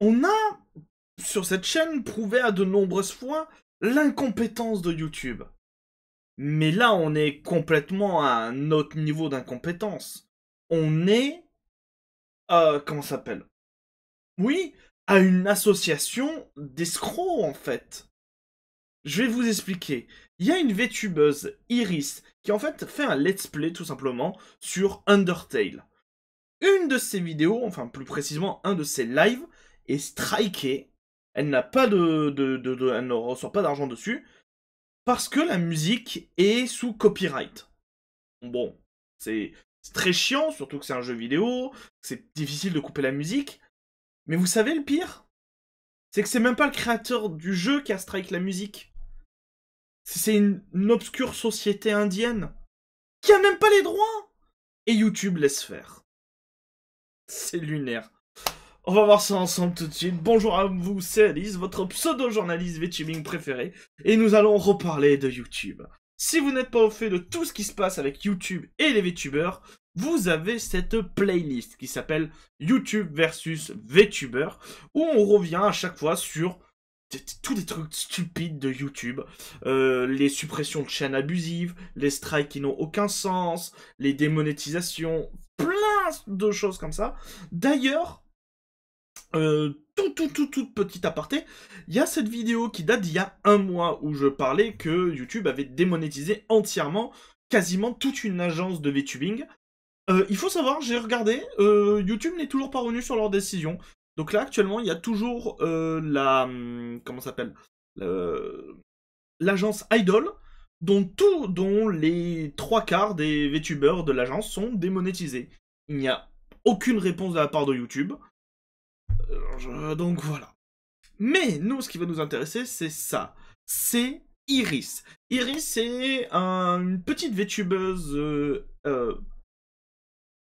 On a, sur cette chaîne, prouvé à de nombreuses fois l'incompétence de YouTube. Mais là, on est complètement à un autre niveau d'incompétence. On est, comment ça s'appelle? Oui, à une association d'escrocs, en fait. Je vais vous expliquer. Il y a une VTubeuse, Iris, qui en fait fait un let's play, tout simplement, sur Undertale. Une de ses vidéos, enfin plus précisément un de ses lives, est striké. Elle n'a pas elle ne reçoit pas d'argent dessus parce que la musique est sous copyright. Bon, c'est très chiant, surtout que c'est un jeu vidéo, c'est difficile de couper la musique. Mais vous savez le pire? C'est que c'est même pas le créateur du jeu qui a strike la musique. C'est une obscure société indienne qui a même pas les droits. Et YouTube laisse faire. C'est lunaire. On va voir ça ensemble tout de suite. Bonjour à vous, c'est Alice, votre pseudo-journaliste VTubing préféré, et nous allons reparler de YouTube. Si vous n'êtes pas au fait de tout ce qui se passe avec YouTube et les VTubers, vous avez cette playlist qui s'appelle YouTube versus VTuber, où on revient à chaque fois sur tous des trucs stupides de YouTube, les suppressions de chaînes abusives, les strikes qui n'ont aucun sens, les démonétisations, plein de choses comme ça. D'ailleurs, toute petite aparté, il y a cette vidéo qui date d'il y a un mois où je parlais que YouTube avait démonétisé entièrement quasiment toute une agence de VTubing. Il faut savoir, j'ai regardé, YouTube n'est toujours pas revenu sur leur décision. Donc là, actuellement, il y a toujours comment ça s'appelle l'agence Idol, dont les trois quarts des VTubers de l'agence sont démonétisés. Il n'y a aucune réponse de la part de YouTube. Donc voilà. Mais nous, ce qui va nous intéresser, c'est ça. C'est Iris. Iris, c'est une petite VTubeuse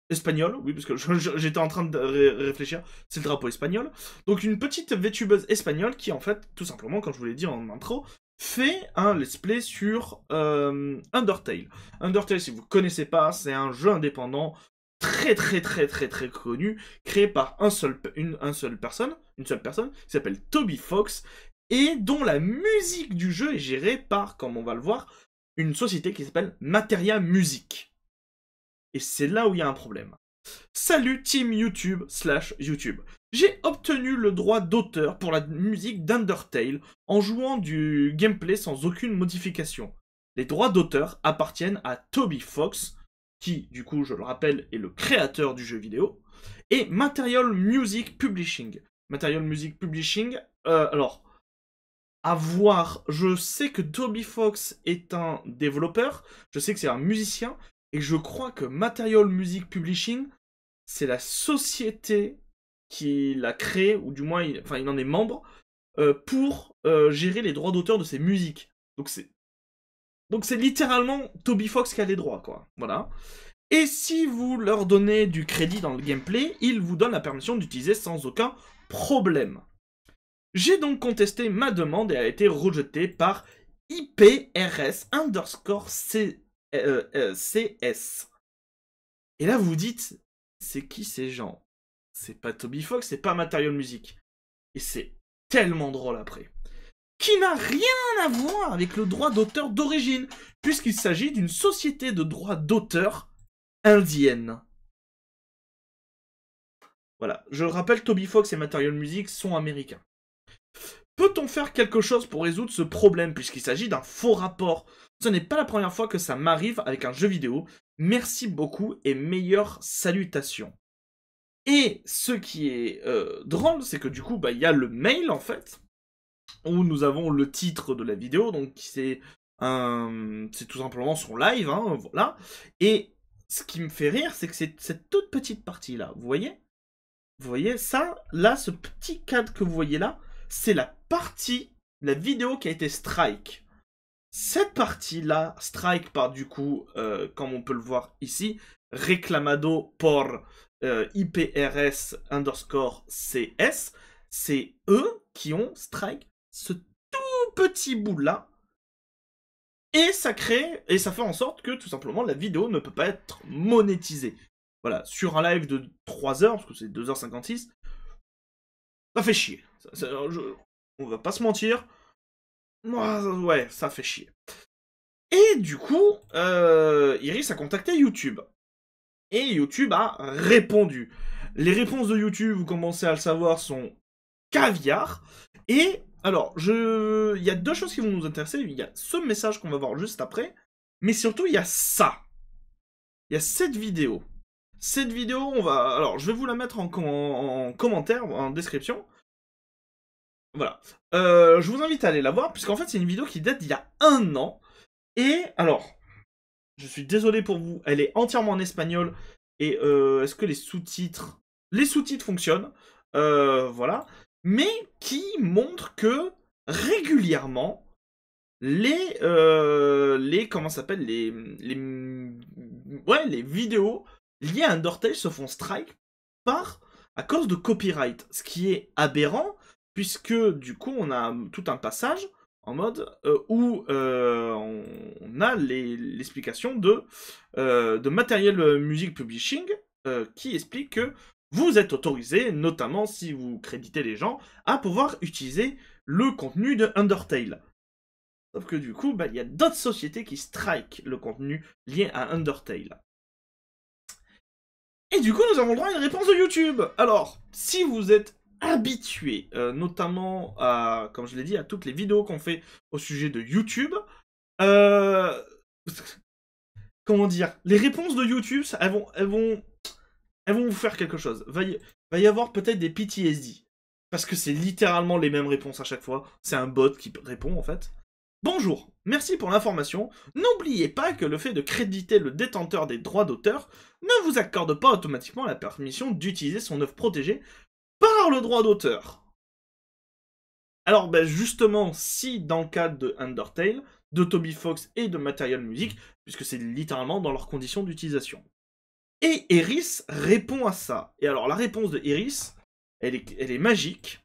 espagnole, oui, parce que j'étais en train de réfléchir, c'est le drapeau espagnol. Donc une petite VTubeuse espagnole qui, en fait, tout simplement, comme je vous l'ai dit en intro, fait un let's play sur Undertale. Undertale, si vous connaissez pas, c'est un jeu indépendant très connu, créé par une seule personne, qui s'appelle Toby Fox, et dont la musique du jeu est gérée par, comme on va le voir, une société qui s'appelle Materia Music. Et c'est là où il y a un problème. Salut Team YouTube / YouTube. J'ai obtenu le droit d'auteur pour la musique d'Undertale en jouant du gameplay sans aucune modification. Les droits d'auteur appartiennent à Toby Fox, qui, du coup, je le rappelle, est le créateur du jeu vidéo, et Material Music Publishing. Material Music Publishing, alors, à voir, je sais que Toby Fox est un développeur, je sais que c'est un musicien, et je crois que Material Music Publishing, c'est la société qui l'a créé, ou du moins, il en est membre, pour gérer les droits d'auteur de ses musiques. Donc c'est littéralement Toby Fox qui a les droits, quoi. Voilà. Et si vous leur donnez du crédit dans le gameplay, ils vous donnent la permission d'utiliser sans aucun problème. J'ai donc contesté ma demande et a été rejetée par IPRS underscore CS. Et là, vous vous dites, c'est qui ces gens? C'est pas Toby Fox, c'est pas Material Music. Et c'est tellement drôle après. Qui n'a rien à voir avec le droit d'auteur d'origine, puisqu'il s'agit d'une société de droit d'auteur indienne. Voilà, je rappelle, Toby Fox et Material Music sont américains. Peut-on faire quelque chose pour résoudre ce problème, puisqu'il s'agit d'un faux rapport? Ce n'est pas la première fois que ça m'arrive avec un jeu vidéo. Merci beaucoup et meilleures salutations. Et ce qui est drôle, c'est que du coup, il y a le mail, en fait, où nous avons le titre de la vidéo, donc c'est tout simplement son live, hein, voilà. Et ce qui me fait rire, c'est que c'est cette toute petite partie-là, vous voyez? Vous voyez ça? Là, ce petit cadre que vous voyez là, c'est la partie de la vidéo qui a été strike. Cette partie-là, strike par du coup, comme on peut le voir ici, reclamado por IPRS underscore CS, c'est eux qui ont strike ce tout petit bout-là. Et ça fait en sorte que tout simplement la vidéo ne peut pas être monétisée. Voilà, sur un live de 3 heures, parce que c'est 2h56, Ça fait chier. On va pas se mentir. Moi, ouais, ça fait chier. Et du coup, Iris a contacté YouTube. Et YouTube a répondu. Les réponses de YouTube, vous commencez à le savoir, sont caviar. Et alors, il y a deux choses qui vont nous intéresser. Il y a ce message qu'on va voir juste après. Mais surtout, il y a ça. Il y a cette vidéo. Cette vidéo, alors, je vais vous la mettre en commentaire, en description. Voilà. Je vous invite à aller la voir, puisqu'en fait, c'est une vidéo qui date d'il y a 1 an. Et alors, je suis désolé pour vous, elle est entièrement en espagnol. Et est-ce que les sous-titres... Les sous-titres fonctionnent. Voilà. Mais qui montre que régulièrement, comment ça s'appelle, ouais, les vidéos liées à Undertale se font strike à cause de copyright. Ce qui est aberrant, puisque du coup, on a tout un passage en mode où on a l'explication de Material Music Publishing qui explique que vous êtes autorisé, notamment si vous créditez les gens, à pouvoir utiliser le contenu de Undertale. Sauf que du coup, il y a d'autres sociétés qui strike le contenu lié à Undertale. Et du coup, nous avons le droit à une réponse de YouTube. Alors, si vous êtes habitué, notamment à, comme je l'ai dit, à toutes les vidéos qu'on fait au sujet de YouTube, comment dire, les réponses de YouTube, elles vont vous faire quelque chose. Va y avoir peut-être des PTSD. Parce que c'est littéralement les mêmes réponses à chaque fois. C'est un bot qui répond, en fait. Bonjour, merci pour l'information. N'oubliez pas que le fait de créditer le détenteur des droits d'auteur ne vous accorde pas automatiquement la permission d'utiliser son œuvre protégée par le droit d'auteur. Alors, justement, si dans le cadre de Undertale, de Toby Fox et de Material Music, puisque c'est littéralement dans leurs conditions d'utilisation. Et Iris répond à ça. Et alors, la réponse de Iris, elle est magique.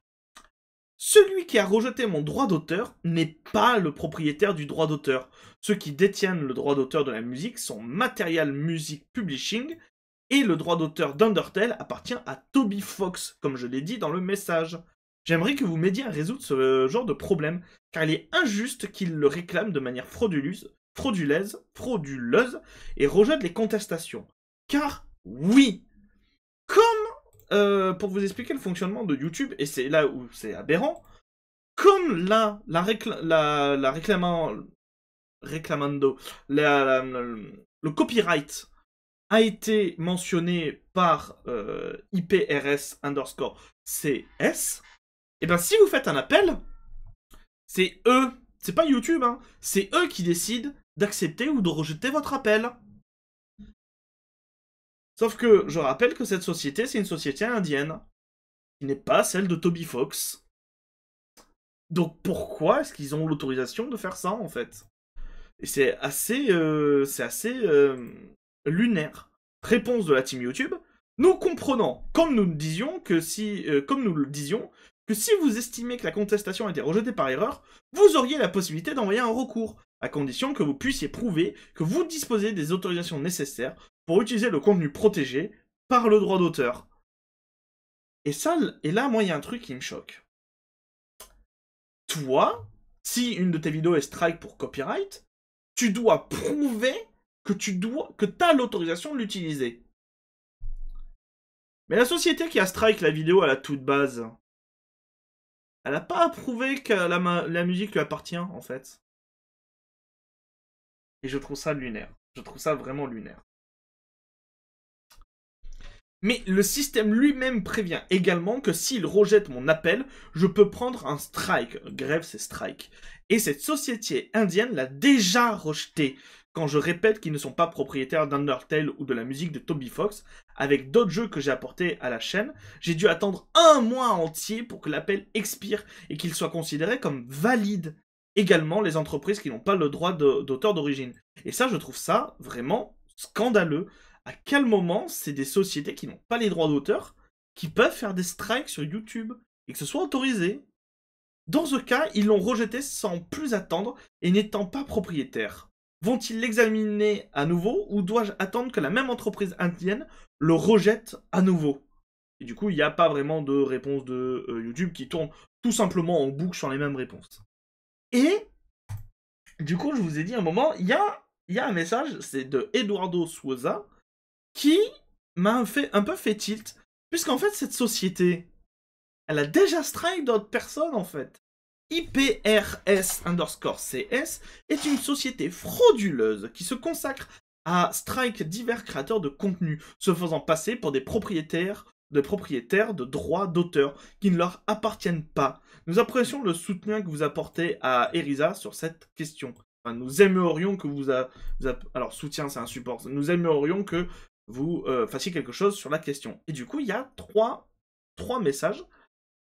Celui qui a rejeté mon droit d'auteur n'est pas le propriétaire du droit d'auteur. Ceux qui détiennent le droit d'auteur de la musique sont Material Music Publishing et le droit d'auteur d'Undertale appartient à Toby Fox, comme je l'ai dit dans le message. J'aimerais que vous m'aidiez à résoudre ce genre de problème, car il est injuste qu'il le réclame de manière frauduleuse et rejette les contestations. Car oui, comme pour vous expliquer le fonctionnement de YouTube, et c'est là où c'est aberrant, comme là, le copyright a été mentionné par IPRS underscore CS, et ben si vous faites un appel, c'est eux, c'est pas YouTube, hein, c'est eux qui décident d'accepter ou de rejeter votre appel. Sauf que je rappelle que cette société, c'est une société indienne, qui n'est pas celle de Toby Fox. Donc pourquoi est-ce qu'ils ont l'autorisation de faire ça, en fait? Et c'est assez lunaire. Réponse de la team YouTube. Nous comprenons, comme nous le disions, que si vous estimez que la contestation a été rejetée par erreur, vous auriez la possibilité d'envoyer un recours, à condition que vous puissiez prouver que vous disposez des autorisations nécessaires pour utiliser le contenu protégé par le droit d'auteur. Et là, moi, il y a un truc qui me choque. Toi, si une de tes vidéos est strike pour copyright, tu dois prouver que t'as l'autorisation de l'utiliser. Mais la société qui a strike la vidéo à la toute base, elle n'a pas prouvé que la musique lui appartient, en fait. Et je trouve ça lunaire. Je trouve ça vraiment lunaire. Mais le système lui-même prévient également que s'il rejette mon appel, je peux prendre un strike. Grève, c'est strike. Et cette société indienne l'a déjà rejeté quand je répète qu'ils ne sont pas propriétaires d'Undertale ou de la musique de Toby Fox. Avec d'autres jeux que j'ai apportés à la chaîne, j'ai dû attendre 1 mois entier pour que l'appel expire et qu'il soit considéré comme valide. Également les entreprises qui n'ont pas le droit d'auteur d'origine. Et ça, je trouve ça vraiment scandaleux. À quel moment c'est des sociétés qui n'ont pas les droits d'auteur qui peuvent faire des strikes sur YouTube et que ce soit autorisé? Dans ce cas, ils l'ont rejeté sans plus attendre et n'étant pas propriétaires. Vont-ils l'examiner à nouveau ou dois-je attendre que la même entreprise indienne le rejette à nouveau? Et du coup, il n'y a pas vraiment de réponse de YouTube qui tourne tout simplement en boucle sur les mêmes réponses. Et du coup, je vous ai dit à un moment, il y a un message, c'est de Eduardo Souza, qui m'a un peu fait tilt, puisqu'en fait, cette société, elle a déjà strike d'autres personnes, en fait. IPRS_CS est une société frauduleuse qui se consacre à strike divers créateurs de contenu, se faisant passer pour des propriétaires de droits d'auteur qui ne leur appartiennent pas. Nous apprécions le soutien que vous apportez à Erisa sur cette question. Enfin, nous aimerions que alors, soutien, c'est un support. Nous aimerions que vous fassiez quelque chose sur la question. Et du coup, il y a trois messages.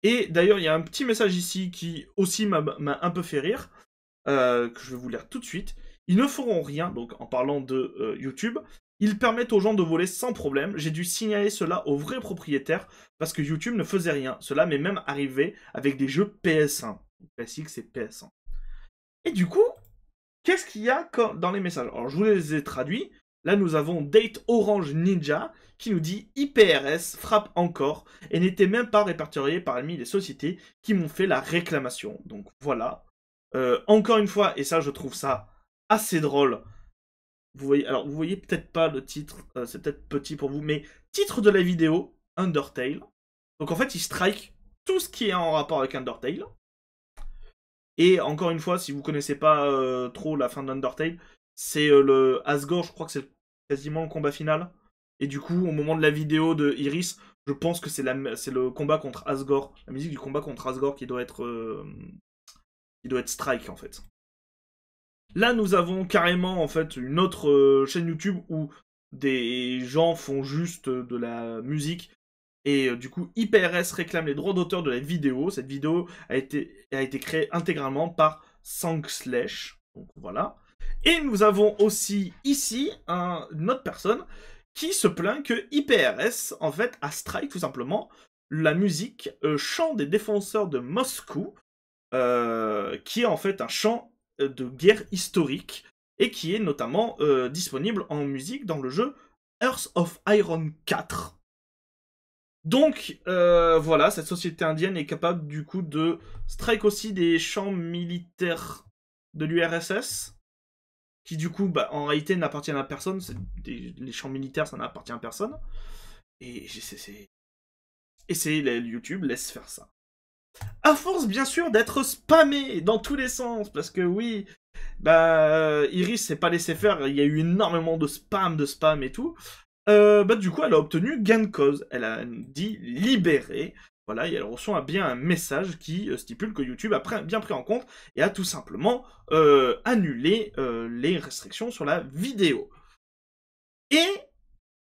Et d'ailleurs, il y a un petit message ici qui aussi m'a un peu fait rire, que je vais vous lire tout de suite. Ils ne feront rien, donc en parlant de YouTube, ils permettent aux gens de voler sans problème. J'ai dû signaler cela aux vrais propriétaires parce que YouTube ne faisait rien. Cela m'est même arrivé avec des jeux PS1. Classique, c'est PS1. Et du coup, qu'est-ce qu'il y a dans les messages? Alors, je vous les ai traduits. Là, nous avons Date Orange Ninja qui nous dit IPRS frappe encore et n'était même pas répertorié parmi les sociétés qui m'ont fait la réclamation. Donc voilà. Encore une fois, et ça, je trouve ça assez drôle. Vous voyez peut-être pas le titre, c'est peut-être petit pour vous, mais titre de la vidéo, Undertale. Donc en fait, il strike tout ce qui est en rapport avec Undertale. Et encore une fois, si vous connaissez pas trop la fin d'Undertale, c'est le Asgore, je crois que c'est quasiment le combat final. Et du coup, au moment de la vidéo de Iris, je pense que c'est le combat contre Asgore, la musique du combat contre Asgore qui doit être strike en fait. Là, nous avons carrément en fait une autre chaîne YouTube où des gens font juste de la musique. Et du coup, IPRS réclame les droits d'auteur de la vidéo. Cette vidéo a été créée intégralement par Sankslash. Donc voilà. Et nous avons aussi ici une autre personne qui se plaint que IPRS, en fait, a strike tout simplement la musique Chant des défenseurs de Moscou, qui est en fait un chant de guerre historique et qui est notamment disponible en musique dans le jeu Earth of Iron 4. Donc, voilà, cette société indienne est capable, du coup, de strike aussi des champs militaires de l'URSS, qui, du coup, bah, en réalité, n'appartiennent à personne. Les champs militaires, ça n'appartient à personne. Et YouTube laisse faire ça. À force, bien sûr, d'être spammé dans tous les sens, parce que oui, bah, Iris s'est pas laissé faire, il y a eu énormément de spam et tout. Bah, du coup, elle a obtenu gain de cause. Elle a dit libéré. Voilà, et elle reçoit bien un message qui stipule que YouTube a bien pris en compte et a tout simplement annulé les restrictions sur la vidéo. Et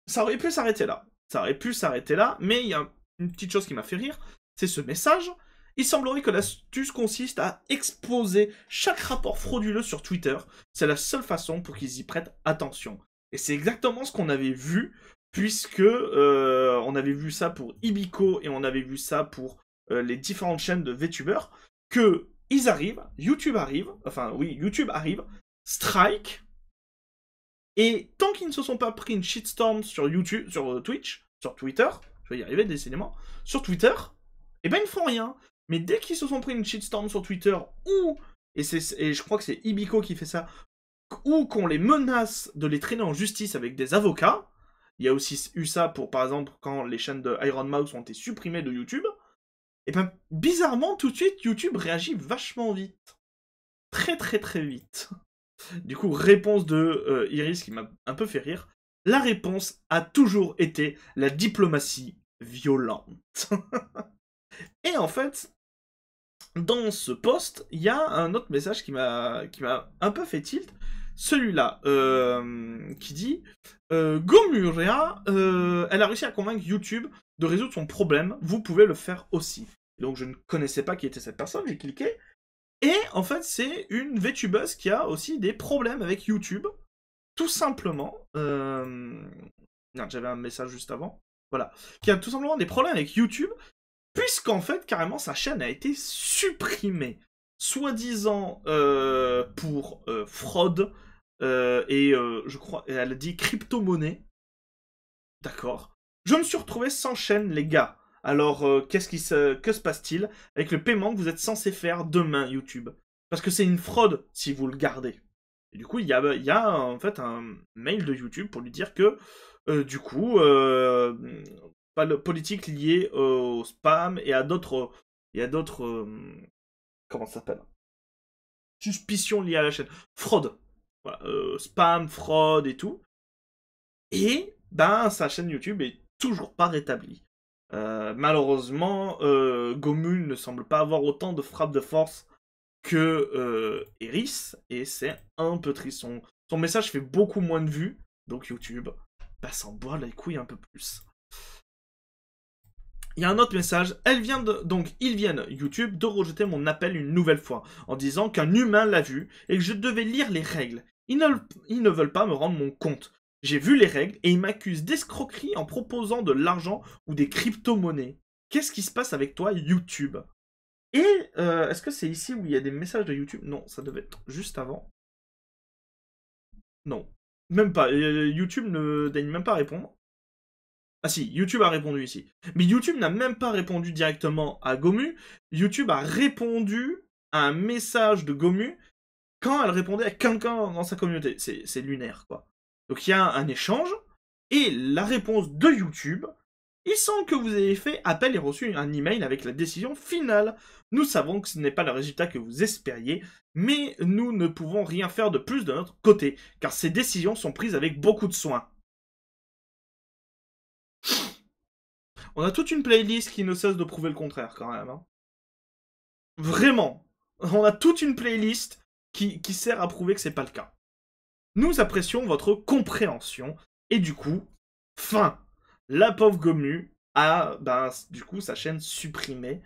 ça aurait pu s'arrêter là. Ça aurait pu s'arrêter là, mais il y a une petite chose qui m'a fait rire, c'est ce message. Il semblerait que l'astuce consiste à exposer chaque rapport frauduleux sur Twitter. C'est la seule façon pour qu'ils y prêtent attention. Et c'est exactement ce qu'on avait vu, puisque on avait vu ça pour Ibico et on avait vu ça pour les différentes chaînes de VTubers, que YouTube arrive, strike, et tant qu'ils ne se sont pas pris une shitstorm sur YouTube, sur Twitch, sur Twitter, je vais y arriver décidément, sur Twitter, eh ben ils ne font rien. Mais dès qu'ils se sont pris une shitstorm sur Twitter, et je crois que c'est Ibico qui fait ça, ou qu'on les menace de les traîner en justice avec des avocats, il y a aussi eu ça pour, par exemple, quand les chaînes de Iron Mouse ont été supprimées de YouTube, et ben bizarrement, tout de suite, YouTube réagit vachement vite. Très très très vite. Du coup, réponse de Iris qui m'a un peu fait rire. La réponse a toujours été la diplomatie violente. Et en fait, dans ce post, il y a un autre message qui m'a un peu fait tilt. Celui-là, qui dit Gomuria, elle a réussi à convaincre YouTube de résoudre son problème. Vous pouvez le faire aussi. Et donc, je ne connaissais pas qui était cette personne. J'ai cliqué. Et en fait, c'est une VTubeuse qui a aussi des problèmes avec YouTube. Tout simplement. Non, j'avais un message juste avant. Voilà. Qui a tout simplement des problèmes avec YouTube. Puisqu'en fait, carrément, sa chaîne a été supprimée. Soi-disant pour fraude. Et je crois, elle a dit crypto-monnaie. D'accord. Je me suis retrouvé sans chaîne, les gars. Alors, que se passe-t-il avec le paiement que vous êtes censé faire demain, YouTube? Parce que c'est une fraude si vous le gardez. Et du coup, il y a en fait un mail de YouTube pour lui dire que, du coup, pas de politique liée au spam et à d'autres, comment ça s'appelle? Suspicions liées à la chaîne. Fraude. Voilà, spam, fraude et tout. Et, ben, sa chaîne YouTube est toujours pas rétablie. Malheureusement, Gomu ne semble pas avoir autant de frappe de force que Eris, et c'est un peu triste. Son message fait beaucoup moins de vues, donc YouTube bah, s'en boit les couilles un peu plus. Il y a un autre message, ils viennent, YouTube, de rejeter mon appel une nouvelle fois, en disant qu'un humain l'a vu et que je devais lire les règles. Ils ne veulent pas me rendre mon compte. J'ai vu les règles et ils m'accusent d'escroquerie en proposant de l'argent ou des crypto-monnaies. Qu'est-ce qui se passe avec toi, YouTube? Et est-ce que c'est ici où il y a des messages de YouTube? Non, ça devait être juste avant. Non, même pas. YouTube ne daigne même pas répondre. Ah si, YouTube a répondu ici. Mais YouTube n'a même pas répondu directement à Gomu. YouTube a répondu à un message de Gomu quand elle répondait à quelqu'un dans sa communauté. C'est lunaire, quoi. Donc il y a un échange, et la réponse de YouTube: il semble que vous ayez fait appel et reçu un email avec la décision finale. Nous savons que ce n'est pas le résultat que vous espériez, mais nous ne pouvons rien faire de plus de notre côté, car ces décisions sont prises avec beaucoup de soin. On a toute une playlist qui ne cesse de prouver le contraire, quand même. Hein. Vraiment. On a toute une playlist qui sert à prouver que c'est pas le cas. Nous apprécions votre compréhension, et du coup, fin. La pauvre Gomu a, ben, du coup, sa chaîne supprimée.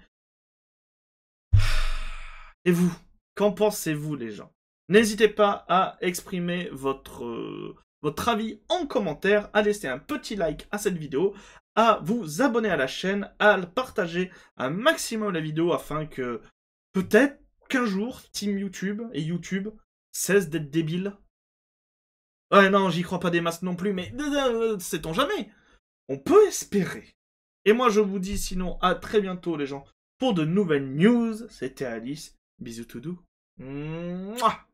Et vous, qu'en pensez-vous, les gens? N'hésitez pas à exprimer votre avis en commentaire, à laisser un petit like à cette vidéo, à vous abonner à la chaîne, à partager un maximum la vidéo afin que peut-être qu'un jour, Team YouTube et YouTube cessent d'être débiles. Ouais, non, j'y crois pas des masses non plus, mais sait-on jamais? On peut espérer. Et moi, je vous dis sinon à très bientôt, les gens, pour de nouvelles news. C'était Alice. Bisous tout doux. Mouah.